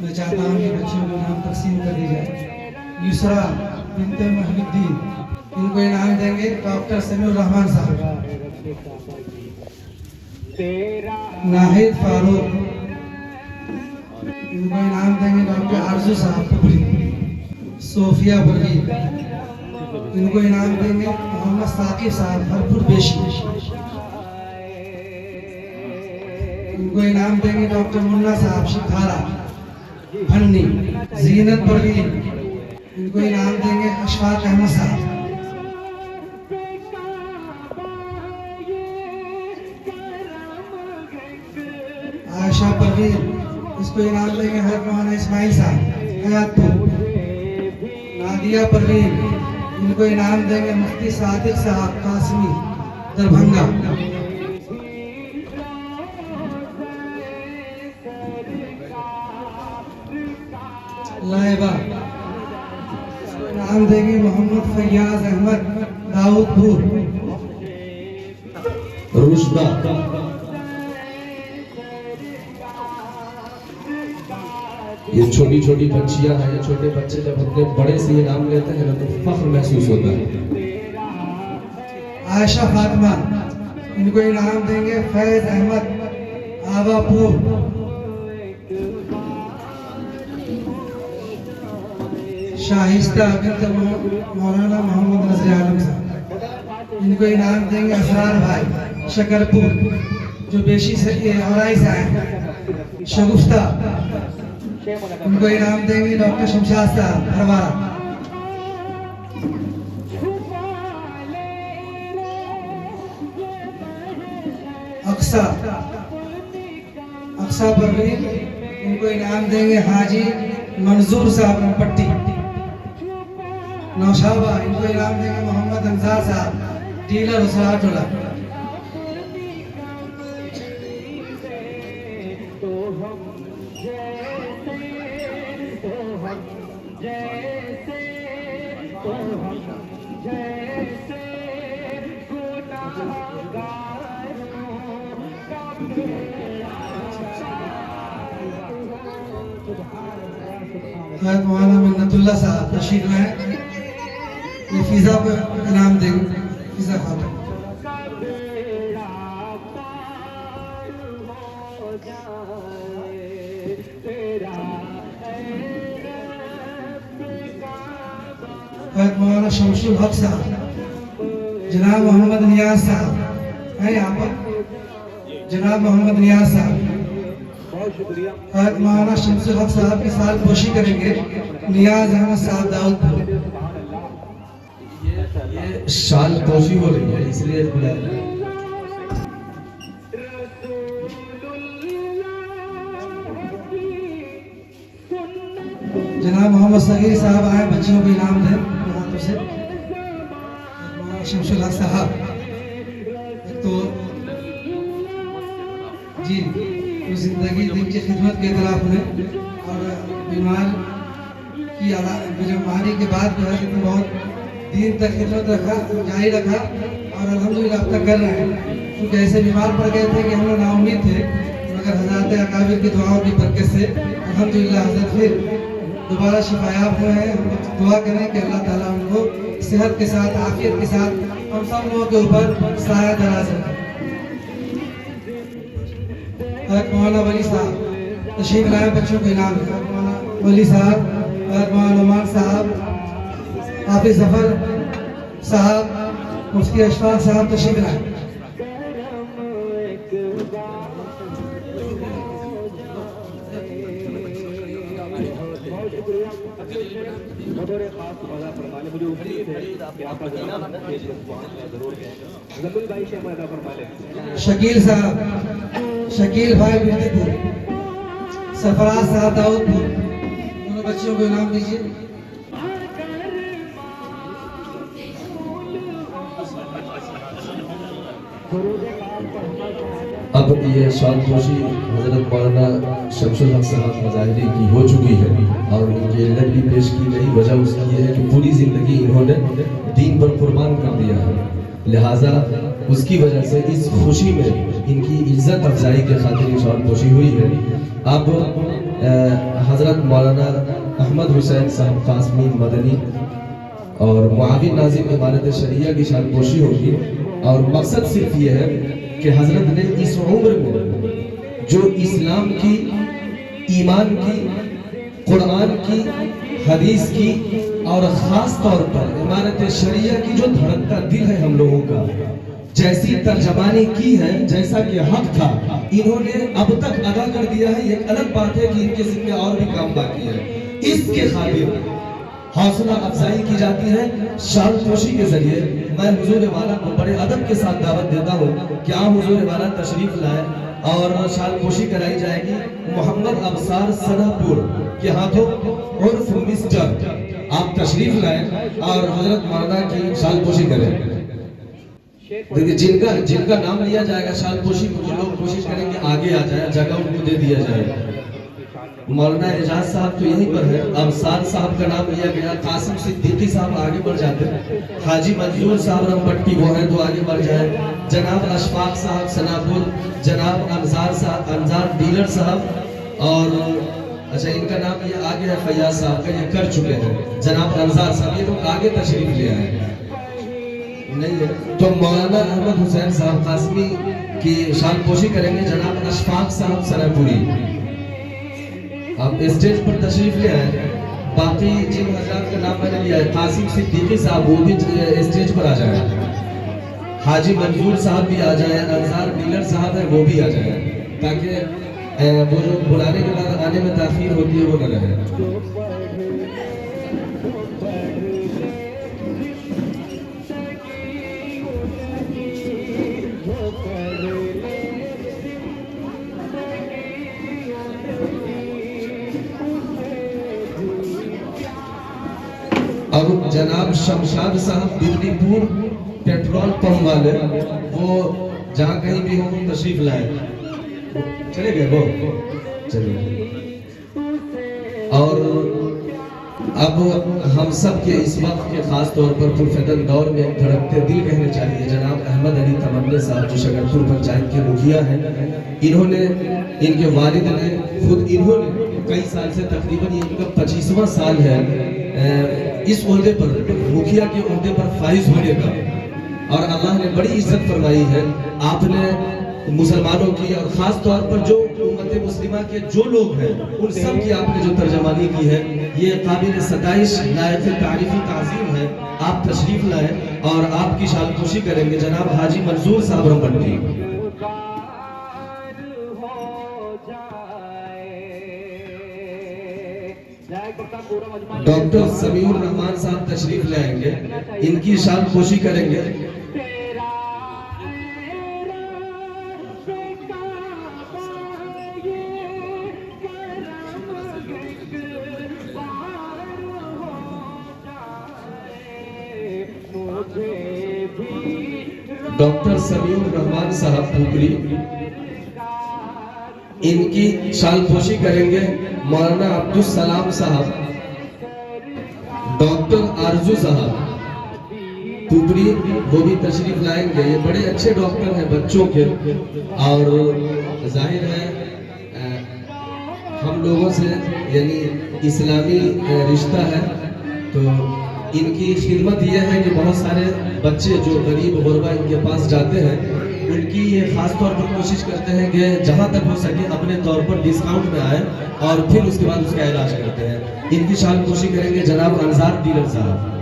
मैं चाहता हूँ कि बच्चों को नाम तकसीम कर दी जाए। युसरा बिनते महमुद्दीन, इनको इनाम देंगे डॉक्टर समीउर रहमान साहब। नाहिद फारूक, इनको इनाम देंगे डॉक्टर आरजू साहब पुपरी। सोफिया बरगी, इनको इनाम देंगे मोहम्मद साकिब साहब भरपूर बेशी। इनको इनाम देंगे डॉक्टर मुन्ना साहब शिखारा भन्नी। जीनत परवीन, इनको इनाम देंगे अशफाक अहमद साहब। आयशा परवीन, इसको इनाम देंगे हजरत मौलाना इस्माइल साहब हयातपुर। नादिया परवीन, इनको इनाम देंगे मुफ्ती सादिक साहब कासमी दरभंगा। लाइबा, इसको इनाम देंगे मोहम्मद फैयाज अहमद दाऊदपुर। रुशदा, ये छोटी छोटी बच्चियां हैं, छोटे बच्चे जब अपने बड़े से ये नाम लेते हैं ना तो फख्र महसूस होता है। आयशा फातिमा, इनको इनाम देंगे फैज अहमद आवापुर। शाहिस्ता बिन्त मौलाना मोहम्मद नजर आलम साहब, इनको इनाम देंगे असरार भाई शकरपुर जो बेशी से औराई से आए हैं। शगुफ्ता, उनको इनाम देंगे डॉक्टर शमशाद साहब हरवारा। अक्सा, अक्सा परवीन, इनको इनाम देंगे हाजी मंजूर साहब पट्टी। नौशाबा, इनको इनाम देंगे मोहम्मद अंजार साहब डीलर हुसराटोला। मौलाना मिन्नतुल्लाह साहब तशरीफ लाए, ये फिजा को इनाम देंगे। फिजा खातून, मौलाना शमशुल हक साहब, जनाब मोहम्मद नियाज साहब है यहाँ पर। जनाब मोहम्मद नियाज साहब मौलाना शमशुल हक साहब की साल पोशी करेंगे। नियाज अहमद साहब दाऊदपुर। ये साल पोशी हो रही है इसलिए बुलाया। जनाब मोहम्मद सगीर साहब आए बच्चियों को इनाम दें हाथों से। मौलाना शमशुल हक साहब तो जी वो जिंदगी दिन की खिदमत के तरफ हुए और बीमार की बीमारी के बाद जो है कि बहुत दिन तक खिदमत रखा जारी रखा और अल्हम्दुलिल्लाह अब तक कर रहे हैं। क्योंकि ऐसे बीमार पड़ गए थे कि हम लोग नाउम्मीद थे, मगर हज़रत अकाबिर की दुआओं की बरकत से अल्हम्दुलिल्लाह हज़रत फिर दोबारा शिफायाब हुए हैं। हम दुआ करें कि अल्लाह ताला उनको सेहत के साथ आफियत के साथ हम सब लोगों के ऊपर साया दराज रखे। मौलाना वली साहब तशरीफ लाए, बच्चों को इनाम दिया। मौलाना वली साहब, मौलाना नुमान साहब, हाफिज जफर साहब, मुफ्ती अशफाक साहब तशरीफ लाए। शकील साहब, शकील भाई बिजलीपुर। सरफराज साहब दाऊदपुर, दोनों बच्चियों को इनाम दीजिए। अब ये शादपोशी हजरत मौलाना शमशुल हक साहब मज़ाहिरी की हो चुकी है और ये इल्लत भी पेश की गई। वजह उसकी ये है कि पूरी ज़िंदगी इन्होंने दीन पर कुर्बान कर दिया है, लिहाजा उसकी वजह से इस खुशी में इनकी इज्जत अफजाई के खातिर शादपोशी हुई है। अब हज़रत मौलाना अहमद हुसैन साहब कासमी मदनी और मुआविन नाज़िम इमारत शरिया की शानपोशी होगी। और मकसद सिर्फ ये है कि हज़रत ने इस उम्र में जो इस्लाम की, ईमान की, कुरान की, हदीस की और ख़ास तौर पर इमारत शरिया की जो धड़कता दिल है हम लोगों का, जैसी तर्जमानी की है, जैसा कि हक था, इन्होंने अब तक अदा कर दिया है। एक अलग बात है कि इनके जिम्मे और भी काम बाकी है। इसके खातिर हौसला अफजाई की जाती है शानपोशी के जरिए। मैं हुजूर वाला को बड़े अदब के साथ दावत देता हूँ कि आप हुजूर वाला तशरीफ लाए और शानपोशी कराई जाएगी मोहम्मद अबसार सनापुर के हाथों उर्फ मिस्टर। आप तशरीफ लाए और हजरत मौलाना की शानपोशी करें। देखिए जिनका नाम लिया जाएगा शानपोशी, कुछ लोग कोशिश करेंगे आगे आ जाए, जगह उनको दे दिया जाए। मौलाना एजाज साहब तो यहीं पर है, अबसार साहब का नाम लिया गया, कासिम सिद्दीकी साहब आगे बढ़ जाते, हाजी मंजूर साहब रमपट्टी वो है तो आगे बढ़ जाए, जनाब अशफाक साहब सनापुर, जनाब अंजार डीलर साहब और अच्छा इनका नाम ये आगे है फैयाज साहब का, ये कर चुके हैं, जनाब अंजार साहब ये लोग आगे तशरीफ ले आए नहीं है। तो मौलाना अहमद हुसैन साहब कासमी की शानपोशी करेंगे जनाब अशफाक साहब सनापुरी। आप स्टेज पर तशरीफ ले आए। बाकी जिन हजरात का नाम मैंने लिया है, कासिम सिद्दीकी साहब वो भी स्टेज पर आ जाए, हाजी मंजूर साहब भी आ जाए, अंजार डीलर साहब है वो भी आ जाए, ताकि वो जो बुलाने के बाद आने में ताखीर होती है वो न रहे। अब जनाब शमशाद साहब दिल्लीपुर पेट्रोल पंप वाले, वो जहाँ कहीं भी हो तशरीफ लाए, चले गए वो चलिए। और अब हम सब के इस वक्त के खास तौर पर पुरफिदन दौर में एक धड़कते दिल कहने चाहिए जनाब अहमद अली तमन्ने साहब जो शकरपुर पंचायत के मुखिया हैं। इन्होंने, इनके वालिद ने खुद, इन्होंने कई साल से, तकरीबन इनका 25वां साल है इस ओहदे पर, मुखिया के ओहदे पर फाइज होने का, और अल्लाह ने बड़ी इज्जत फरमाई है। आपने मुसलमानों की और खास तौर पर जो उम्मत मुस्लिमा के जो लोग हैं उन सब की आपने जो तर्जमानी की है, ये काबिल सताइश, लायक तारीफी ताज़ीम है। आप तशरीफ लाए और आपकी शानपोशी करेंगे जनाब हाजी मंजूर साहब रमपट्टी। डॉक्टर समीउर रहमान साहब तशरीफ लाएंगे, इनकी शानपोशी करेंगे। डॉक्टर समीउर रहमान साहब पुपरी, इनकी शानपोशी करेंगे मौलाना अब्दुल सलाम साहब, डॉक्टर आरजू साहब पुपरी वो भी तशरीफ लाएंगे। ये बड़े अच्छे डॉक्टर हैं बच्चों के, और जाहिर है हम लोगों से यानी इस्लामी रिश्ता है, तो इनकी खिदमत यह है कि बहुत सारे बच्चे जो गरीब गुरबा इनके पास जाते हैं, उनकी ये खास तौर पर कोशिश करते हैं कि जहाँ तक हो सके अपने तौर पर डिस्काउंट में आए और फिर उसके बाद उसका इलाज करते हैं। इनकी शानपोशी करेंगे जनाब अंजार डीलर साहब।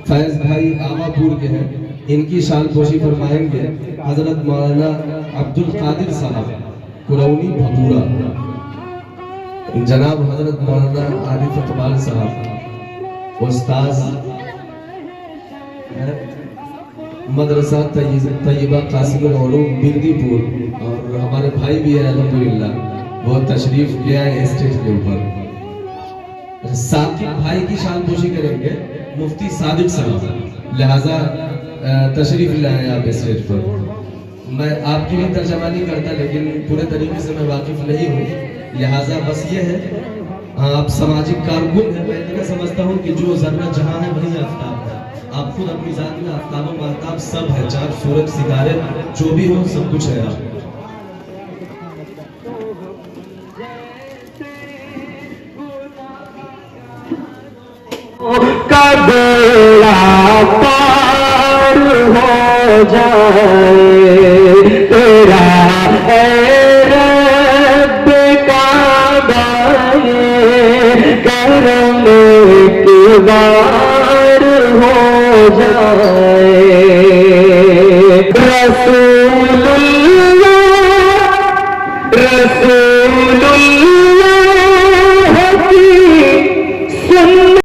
फैज भाई आवापुर के हैं, इनकी शानपोशी फरमाएंगे हजरत मौलाना अब्दुल कादिर साहब कुरौनी भपूरा, जनाब हजरत मौलाना आरिफ इकबाल साहब उस्ताद मदरसा तैयबा कासिमुल उलूम बिंदीपुर, और हमारे भाई भी है अल्हम्दुलिल्लाह, वो तशरीफ ले आए स्टेज के ऊपर। साकिब भाई की शानपोशी करेंगे मुफ्ती सादिक साहब, लिहाजा तशरीफ लाए आप स्टेज पर। मैं आपकी भी तर्जमानी करता, लेकिन पूरे तरीके से मैं वाकिफ नहीं हूँ, लिहाजा बस ये है आप सामाजिक कारकुन हैं। मैं इतना समझता हूँ कि जो जर्रा जहाँ है वहीं आफ्ताब है। आप खुद अपनी जात में आफ्ताब व महताब सब है, चार सूरज सितारे जो भी हो सब कुछ है आप। का बेड़ा पार हो जाए तेरा रब काबा करम की बार हो जाए रसूलुल्लाह रसूल